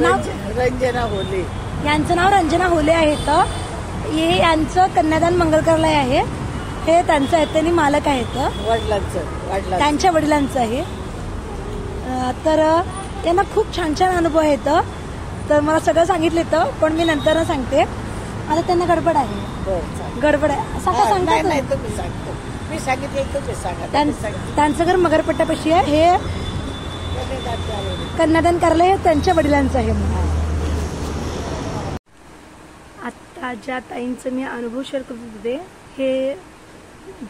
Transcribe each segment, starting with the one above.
रंजना होले, यांचं नाव रंजना होले आहे. तर हे यांचं कन्यादान मंगलकार्यालय आहे. हे त्यांचं आहे, त्यांनी मालक आहेत. वडिलांचं त्यांच्या वडिलांचं आहे. तर त्यांना खूप छान छान अनुभव आहेत. तर मला सगळं सांगितले तर, पण मी नंतर सांगते. आता त्यांना गडबड आहे. गडबड आहे सांगता. नाही तुम्ही सांगतो, मी सांगितले तुम्ही सांगा. त्यांचं घर मगरपट्ट्यापाशी आहे. हे कन्यादान कार्यालय त्यांच्या वडिलांचं आहे. आता ज्या ताईंचं मी अनुभव शेअर करत होते, हे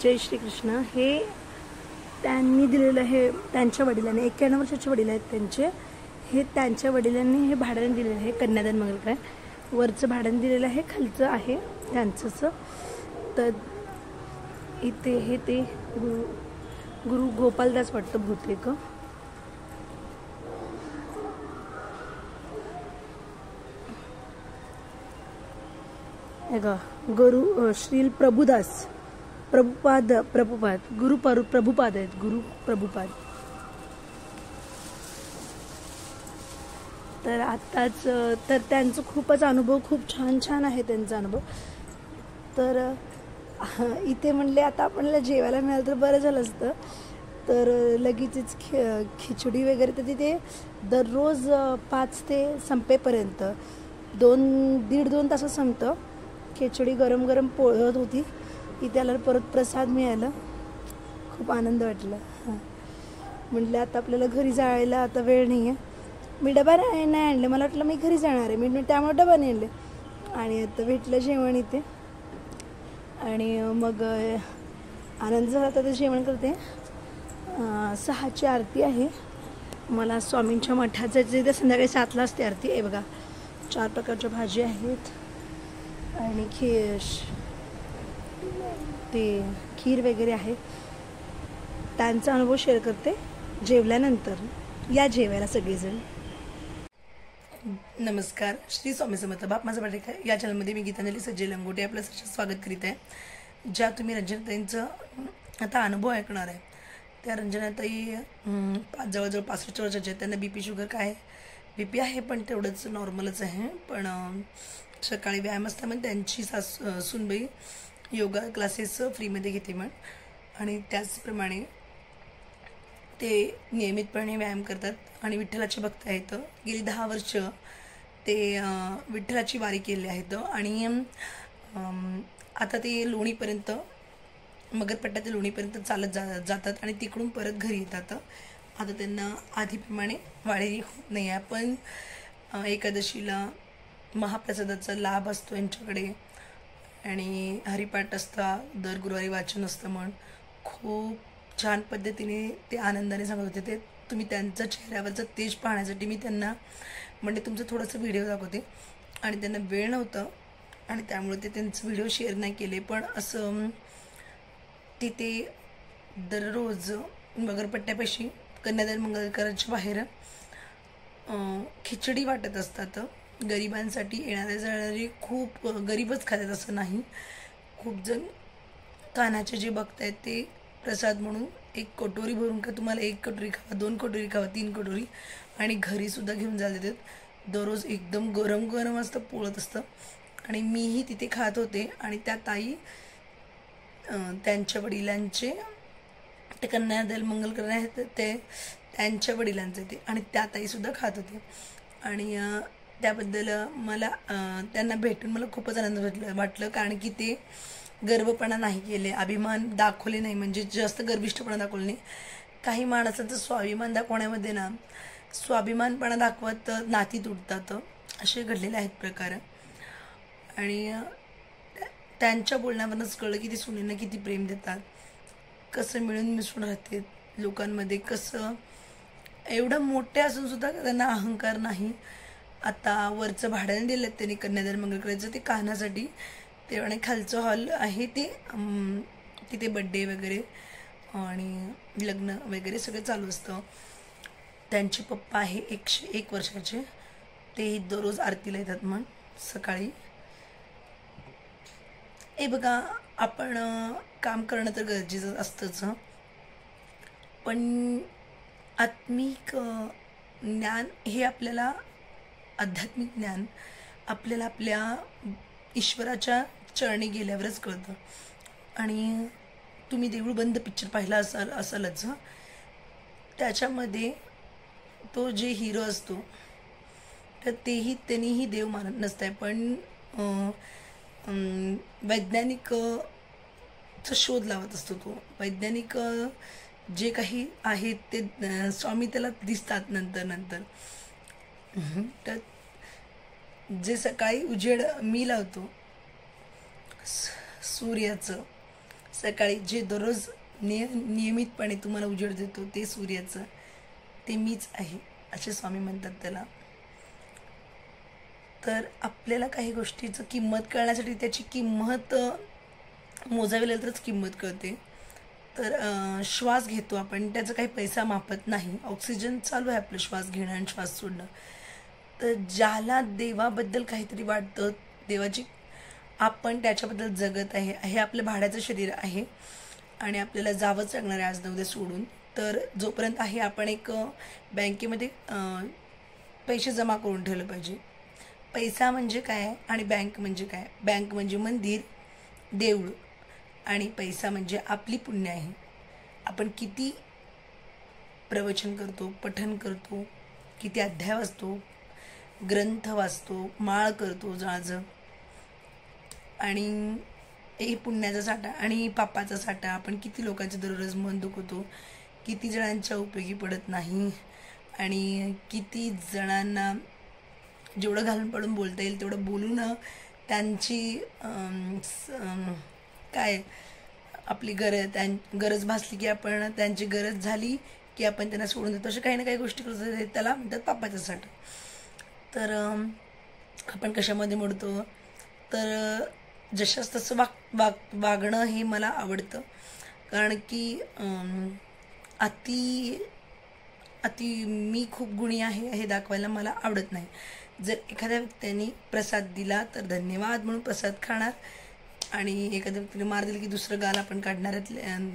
जय श्री कृष्ण, हे त्यांनी दिलेलं आहे. त्यांच्या वडिलांनी 91 वर्षाचे वडील आहेत त्यांचे. हे त्यांच्या वडिलांनी हे भाड्याने दिलेलं आहे कन्यादान मंगलकार्य. वरचं भाड्याने दिलेलं आहे, खालचं आहे त्यांचंच. तर इथे हे ते गुरु गोपालदास वाटतं बहुतेक. गुरु श्री प्रभुपाद गुरु प्रभुपाद आहेत. गुरु प्रभुपाद. तर आताच तर त्यांचं खूपच अनुभव खूप छान आहे त्यांचा अनुभव. तर इथे म्हणले आता आपल्याला जेवायला मिळालं तर बरं झालं असतं. तर लगेचच खिचडी वगैरे तर तिथे दररोज 5 ते संपेपर्यंत 1.5-2 तासात संपतं. खिचडी गरम गरम पोळत होती. इथे आल्यावर परत प्रसाद मिळाला. खूप आनंद वाटला. म्हटलं आता आपल्याला घरी जायला आता वेळ नाही आहे. मी डबा नाही आणले, मला वाटलं मी घरी जाणार आहे. मी त्यामुळे डबा नाही आणले. आणि आता भेटलं जेवण इथे. आणि मग आनंद झाला. तर जेवण करते. 6ची आरती आहे. मला स्वामींच्या मठात जायचं. इथे संध्याकाळी 7ला असते आरती. आहे बघा, 4 प्रकारच्या भाजी आहेत आणि खीर वगैरे आहे. त्यांचा अनुभव शेअर करते जेवल्यानंतर. या जेवायला सगळेजण. नमस्कार, श्री स्वामी समर्थ. बाप माझा पाठक या चॅनलमध्ये मी गीतांजली सज्जय लंगोटे आपलं स्वागत करीत आहे. ज्या तुम्ही रंजनाताईंचं आता अनुभव ऐकणार आहे, त्या रंजनाताई जवळजवळ 65 वर्षाच्या आहेत. त्यांना BP शुगर काय BP आहे, पण तेवढंच नॉर्मलच आहे. पण सकाळी व्यायाम असताना त्यांची सुनबाई योगा क्लासेस फ्रीमध्ये घेते आणि त्याचप्रमाणे ते नियमितपणे व्यायाम करतात आणि विठ्ठलाचे भक्त आहेत. गेली 10 वर्ष ते विठ्ठलाची वारी केली आहेत. आणि आता ते लोणीपर्यंत, मगरपट्ट्या ते लोणीपर्यंत चालत जातात आणि तिकडून परत घरी येतात. आता त्यांना आधीप्रमाणे वाढी होत नाही आहे. पण एकादशीला महाप्रसादाचा लाभ असतो यांच्याकडे आणि हरिपाठ असता, दर गुरुवारी वाचन असतं. खूप छान पद्धतीने ते आनंदाने सांगत होते. ते तुम्ही त्यांचा चेहऱ्यावरचं तेज पाहण्यासाठी मी त्यांना म्हणजे तुमचं थोडंसं व्हिडिओ दाखवते. आणि त्यांना वेळ नव्हतं आणि त्यामुळे ते त्यांचं व्हिडिओ शेअर नाही केले. पण असं तिथे दररोज मगरपट्ट्यापाशी कन्यादान मंगलकार्याच्या बाहेर खिचडी वाटत असतात. गरिबांसाठी येणारे जाणारे खूप गरीबच खातात असं नाही. खूप जण कानाचे जे भक्त आहेत ते प्रसाद म्हणून 1 कटोरी भरून का तुम्हाला 1 कटोरी खावा, 2 कटोरी खावा, 3 कटोरी आणि घरीसुद्धा घेऊन जायला देतात. दररोज एकदम गरम गरम असतं, पोळत असतं. आणि मीही तिथे खात होते. आणि त्या ताई त्यांच्या वडिलांचे ते कन्यादान मंगलकार्य आहेत ते त्यांच्या वडिलांचे ते, आणि त्या ताईसुद्धा खात होते. आणि त्याबद्दल मला त्यांना भेटून मला खूपच आनंद वाटलं. कारण की ते गर्वपणा नाही केले, अभिमान दाखवले नाही, म्हणजे जास्त गर्विष्ठपणा दाखवले नाही. काही माणसांचं स्वाभिमान दाखवण्यामध्ये ना, स्वाभिमानपणा दाखवत नाती तुटतात, असे घडलेले आहेत प्रकार. आणि त्यांच्या बोलण्यावरूनच कळलं की ते सुनेंना किती प्रेम देतात, कसं मिळून मिसळून राहते लोकांमध्ये, कसं एवढं मोठे असून सुद्धा त्यांना अहंकार नाही. आता वरचं भाड्याने दिलं त्यांनी कन्यादान मंगलकार्याचं, ते कानासाठी ते. आणि खालचं हॉल आहे ते तिथे बड्डे वगैरे आणि लग्न वगैरे सगळं चालू असतं. त्यांचे पप्पा आहे 101 वर्षाचे, ते दररोज आरतीला येतात सकाळी. हे बघा, आपण काम करणं तर गरजेचं असतंच, पण आत्मिक ज्ञान हे आपल्याला आध्यात्मिक ज्ञान आपल्याला आपल्या ईश्वराच्या चरणी गेल्यावरच कळतं. आणि तुम्ही देऊळ बंद पिक्चर पाहिला असालच. त्याच्यामध्ये तो जे हिरो असतो तर त्यांनीही देव मानत नसताय, पण वैज्ञानिकचा शोध लावत असतो. तो वैज्ञानिक जे काही आहेत ते स्वामी त्याला दिसतात नंतर. तर जे सकाळी उजेड मी लावतो सूर्याचं, सकाळी जे दररोज नियमितपणे तुम्हाला उजेड देतो ते सूर्याचं, ते मीच आहे असे स्वामी म्हणतात त्याला. तर आपल्याला काही गोष्टीचं किंमत कळण्यासाठी त्याची किंमत मोजावी लागेल तरच किंमत कळते. तर श्वास घेतो आपण, त्याचा काही पैसा मापत नाही. ऑक्सिजन चालू आहे आपलं, श्वास घेणं आणि श्वास सोडणं. तर ज्याला देवाबद्दल काहीतरी वाटतं, देवाची आपण त्याच्याबद्दल जगत आहे, हे आपलं भाड्याचं शरीर आहे आणि आपल्याला जावंच लागणार आहे आज न उद्या सोडून. तर जोपर्यंत आहे आपण एक बँकेमध्ये पैसे जमा करून ठेवलं पाहिजे. पैसा म्हणजे काय आणि बँक म्हणजे काय? बँक म्हणजे मंदिर, देऊळ, आणि पैसा म्हणजे आपली पुण्य आहे. आपण किती प्रवचन करतो, पठण करतो, किती अध्याय वाचतो, ग्रंथ वाचतो, माळ करतो जाळजळ, आणि हे पुण्याचा साठा आणि पापाचा साठा. आपण किती लोकांचे दररोज मन दुखवतो, किती जणांच्या उपयोगी पडत नाही, आणि किती जणांना जेवढं घालून पडून बोलता येईल तेवढं बोलून त्यांची काय आपली गरज भासली की आपण, त्यांची गरज झाली की आपण त्यांना सोडून देतो. अशा काही ना काही गोष्टी करतो, त्याला म्हणतात पापाचा साठा. तर आपण कशामध्ये मोडतो? तर जशास तसं वागणं हे मला आवडतं, कारण की अति मी खूप गुणी आहे हे दाखवायला मला आवडत नाही. जर एखाद्या व्यक्तीने प्रसाद दिला तर धन्यवाद म्हणून प्रसाद खाणार, आणि एखाद्या व्यक्तीने मार दिला की दुसरं गाल आपण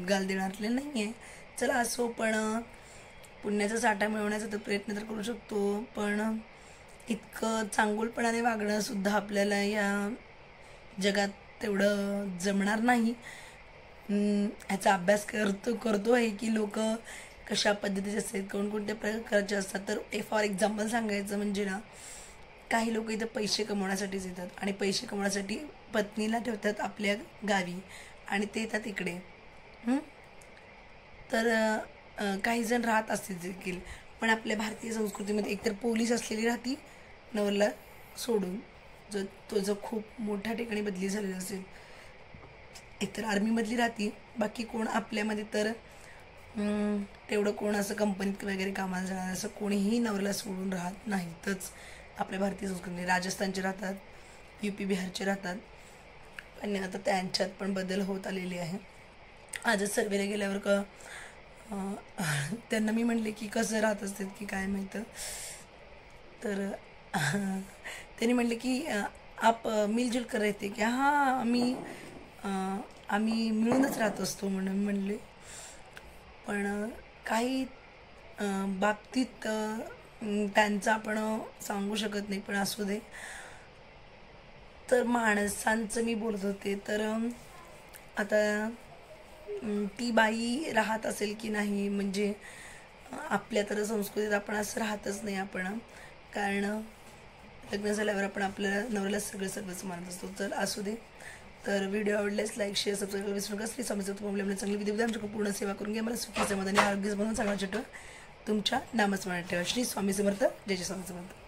गाल देणारले नाही आहे. चला असो, पण पुण्याचा साठा मिळवण्याचा तर प्रयत्न तर करू शकतो, पण इतकं चांगुलपणाने वागणं सुद्धा आपल्याला या जगात तेवढं जमणार नाही. ह्याचा अभ्यास करतो आहे की लोक कशा पद्धतीचे असतात, कोणकोणत्या प्रकारचे असतात. तर फॉर एक्झाम्पल सांगायचं म्हणजे ना, काही लोक इथं पैसे कमवण्यासाठीच येतात आणि पैसे कमवण्यासाठी पत्नीला ठेवतात आपल्या गावी आणि ते येतात इकडे. तर काही जण राहत असतील देखील, पण आपल्या भारतीय संस्कृतीमध्ये एकतर पोलीस असलेली राहती नवरला सोडून, जो खूप मोठ्या ठिकाणी बदली झालेली असेल, एकतर आर्मीमधली राहती, बाकी कोण आपल्यामध्ये तर तेवढं कोण असं कंपनीत वगैरे कामाला जाणार असं कोणीही नवऱ्याला सोडून राहत नाहीतच. आपल्या भारतीय संस्कृतीने राजस्थानचे राहतात, UP बिहारचे राहतात, पण आता त्यांच्यात पण बदल होत आलेले आहे. आजच सर्वेला गेल्यावर त्यांना मी म्हणले की कसं राहत असतात की काय माहीत, तर त्यांनी म्हणले की आप मिलजुल कर रहते की हां आम्ही मिळूनच राहत असतो म्हणून म्हणले. पण काही बाबतीत त्यांचं आपण सांगू शकत नाही, पण असू दे. तर माणसांचं मी बोलत होते, तर आता ती बाई राहत असेल की नाही, म्हणजे आपल्या तर संस्कृतीत आपण असं राहतच नाही आपण, कारण लग्न झाल्यावर आपण आपल्या नवऱ्याला सर्वच मानत असतो. तर असू दे. तर व्हिडिओ आवडल्यास लाईक, शेअर, सबस्क्राईब विसरू नका. श्री समजतो प्रॉब्लेम चांगली विधी आमच्याकडे पूर्ण सेवा करून घ्या. मला सुखी समाधानी आरोग्य बनवून चांगला ठेवा. तुमच्या नामस्मरणात ठेवा. श्री स्वामी समर्थ. जय जय स्वामी समर्थ.